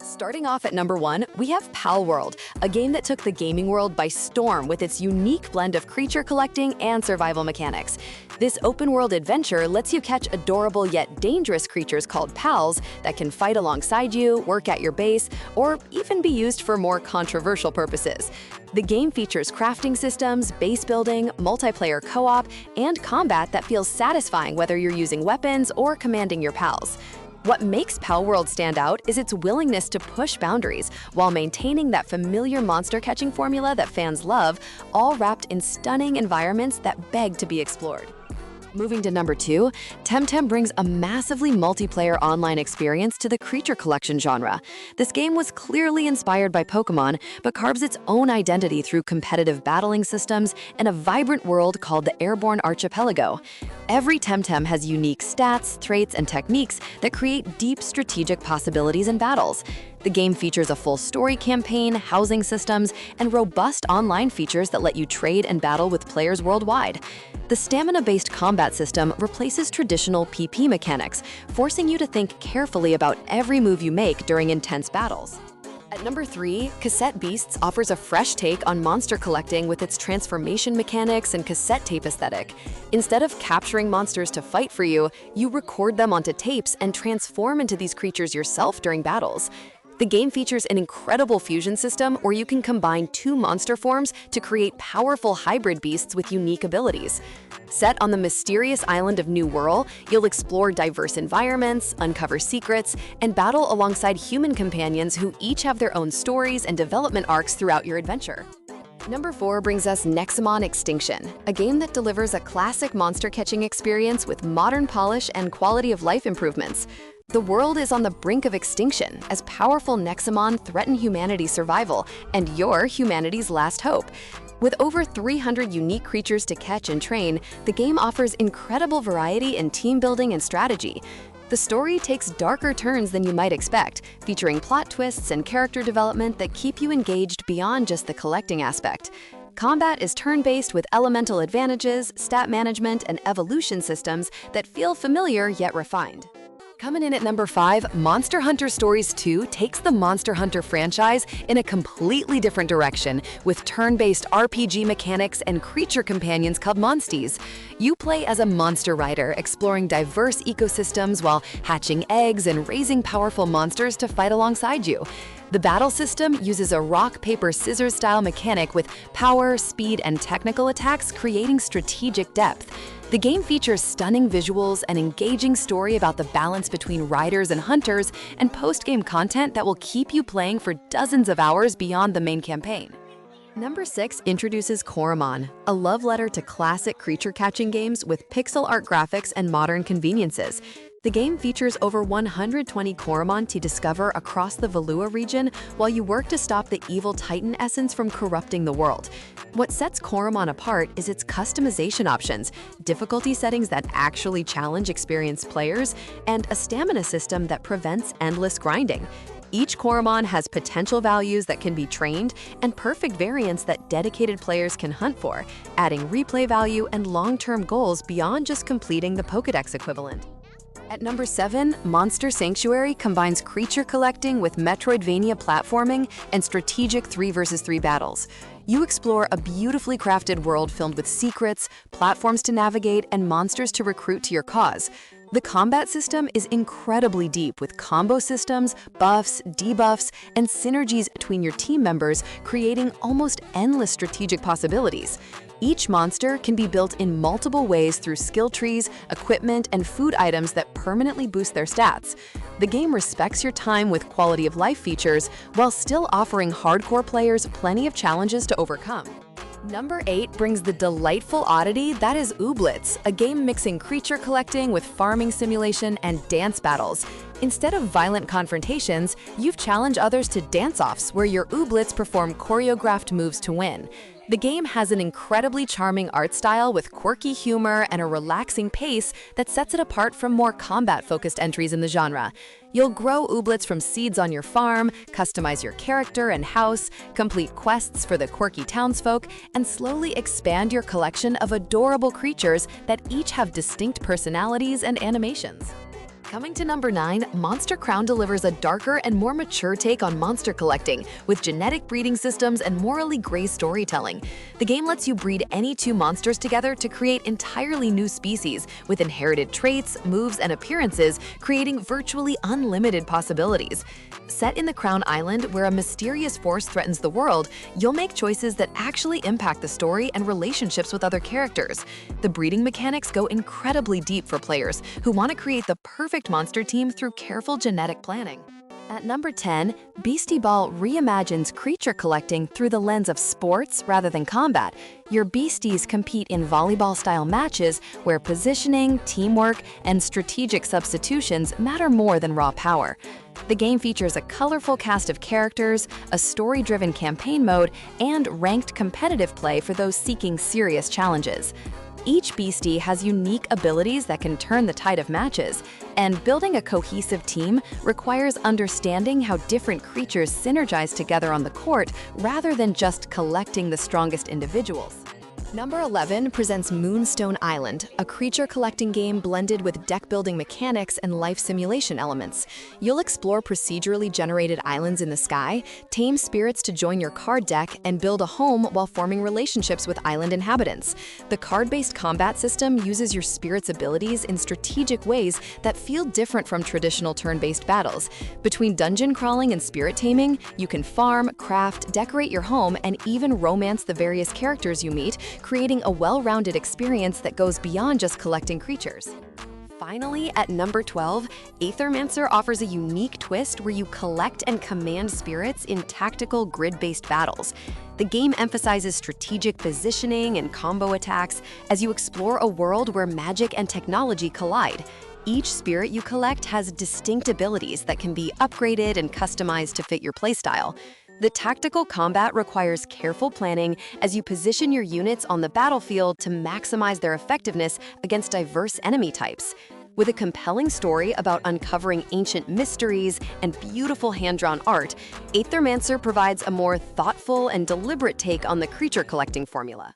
Starting off at number 1, we have Palworld, a game that took the gaming world by storm with its unique blend of creature collecting and survival mechanics. This open-world adventure lets you catch adorable yet dangerous creatures called pals that can fight alongside you, work at your base, or even be used for more controversial purposes. The game features crafting systems, base building, multiplayer co-op, and combat that feels satisfying whether you're using weapons or commanding your pals. What makes Palworld stand out is its willingness to push boundaries while maintaining that familiar monster-catching formula that fans love, all wrapped in stunning environments that beg to be explored. Moving to number 2, Temtem brings a massively multiplayer online experience to the creature collection genre. This game was clearly inspired by Pokémon, but carves its own identity through competitive battling systems and a vibrant world called the Airborne Archipelago. Every Temtem has unique stats, traits, and techniques that create deep strategic possibilities in battles. The game features a full story campaign, housing systems, and robust online features that let you trade and battle with players worldwide. The stamina-based combat system replaces traditional PP mechanics, forcing you to think carefully about every move you make during intense battles. At number 3, Cassette Beasts offers a fresh take on monster collecting with its transformation mechanics and cassette tape aesthetic. Instead of capturing monsters to fight for you, you record them onto tapes and transform into these creatures yourself during battles. The game features an incredible fusion system where you can combine 2 monster forms to create powerful hybrid beasts with unique abilities. Set on the mysterious island of New Whirl, you'll explore diverse environments, uncover secrets, and battle alongside human companions who each have their own stories and development arcs throughout your adventure. Number 4 brings us Nexomon Extinction, a game that delivers a classic monster-catching experience with modern polish and quality-of-life improvements. The world is on the brink of extinction as powerful Nexomon threaten humanity's survival and you're humanity's last hope. With over 300 unique creatures to catch and train, the game offers incredible variety in team building and strategy. The story takes darker turns than you might expect, featuring plot twists and character development that keep you engaged beyond just the collecting aspect. Combat is turn-based with elemental advantages, stat management, and evolution systems that feel familiar yet refined. Coming in at number 5, Monster Hunter Stories 2 takes the Monster Hunter franchise in a completely different direction with turn-based RPG mechanics and creature companions called monsties. You play as a monster rider, exploring diverse ecosystems while hatching eggs and raising powerful monsters to fight alongside you. The battle system uses a rock, paper, scissors style mechanic with power, speed, and technical attacks, creating strategic depth. The game features stunning visuals, an engaging story about the balance between riders and hunters, and post-game content that will keep you playing for dozens of hours beyond the main campaign. Number 6 introduces Coromon, a love letter to classic creature-catching games with pixel art graphics and modern conveniences. The game features over 120 Coromon to discover across the Valua region while you work to stop the evil Titan essence from corrupting the world. What sets Coromon apart is its customization options, difficulty settings that actually challenge experienced players, and a stamina system that prevents endless grinding. Each Coromon has potential values that can be trained and perfect variants that dedicated players can hunt for, adding replay value and long-term goals beyond just completing the Pokédex equivalent. At number 7, Monster Sanctuary combines creature collecting with Metroidvania platforming and strategic 3 vs 3 battles. You explore a beautifully crafted world filled with secrets, platforms to navigate, and monsters to recruit to your cause. The combat system is incredibly deep with combo systems, buffs, debuffs, and synergies between your team members, creating almost endless strategic possibilities. Each monster can be built in multiple ways through skill trees, equipment, and food items that permanently boost their stats. The game respects your time with quality-of-life features while still offering hardcore players plenty of challenges to overcome. Number 8 brings the delightful oddity that is Ooblets, a game mixing creature collecting with farming simulation and dance battles. Instead of violent confrontations, you've challenged others to dance-offs where your Ooblets perform choreographed moves to win. The game has an incredibly charming art style with quirky humor and a relaxing pace that sets it apart from more combat-focused entries in the genre. You'll grow Ooblets from seeds on your farm, customize your character and house, complete quests for the quirky townsfolk, and slowly expand your collection of adorable creatures that each have distinct personalities and animations. Coming to number 9, Monster Crown delivers a darker and more mature take on monster collecting, with genetic breeding systems and morally gray storytelling. The game lets you breed any two monsters together to create entirely new species, with inherited traits, moves, and appearances, creating virtually unlimited possibilities. Set in the Crown Island, where a mysterious force threatens the world, you'll make choices that actually impact the story and relationships with other characters. The breeding mechanics go incredibly deep for players who want to create the perfect monster team through careful genetic planning. At number 10, Beastieball reimagines creature collecting through the lens of sports rather than combat. Your beasties compete in volleyball-style matches where positioning, teamwork, and strategic substitutions matter more than raw power. The game features a colorful cast of characters, a story-driven campaign mode, and ranked competitive play for those seeking serious challenges. Each beastie has unique abilities that can turn the tide of matches, and building a cohesive team requires understanding how different creatures synergize together on the court rather than just collecting the strongest individuals. Number 11 presents Moonstone Island, a creature collecting game blended with deck-building mechanics and life simulation elements. You'll explore procedurally generated islands in the sky, tame spirits to join your card deck, and build a home while forming relationships with island inhabitants. The card-based combat system uses your spirit's abilities in strategic ways that feel different from traditional turn-based battles. Between dungeon crawling and spirit taming, you can farm, craft, decorate your home, and even romance the various characters you meet, creating a well-rounded experience that goes beyond just collecting creatures. Finally, at number 12, Aethermancer offers a unique twist where you collect and command spirits in tactical grid-based battles. The game emphasizes strategic positioning and combo attacks as you explore a world where magic and technology collide. Each spirit you collect has distinct abilities that can be upgraded and customized to fit your playstyle. The tactical combat requires careful planning as you position your units on the battlefield to maximize their effectiveness against diverse enemy types. With a compelling story about uncovering ancient mysteries and beautiful hand-drawn art, Aethermancer provides a more thoughtful and deliberate take on the creature collecting formula.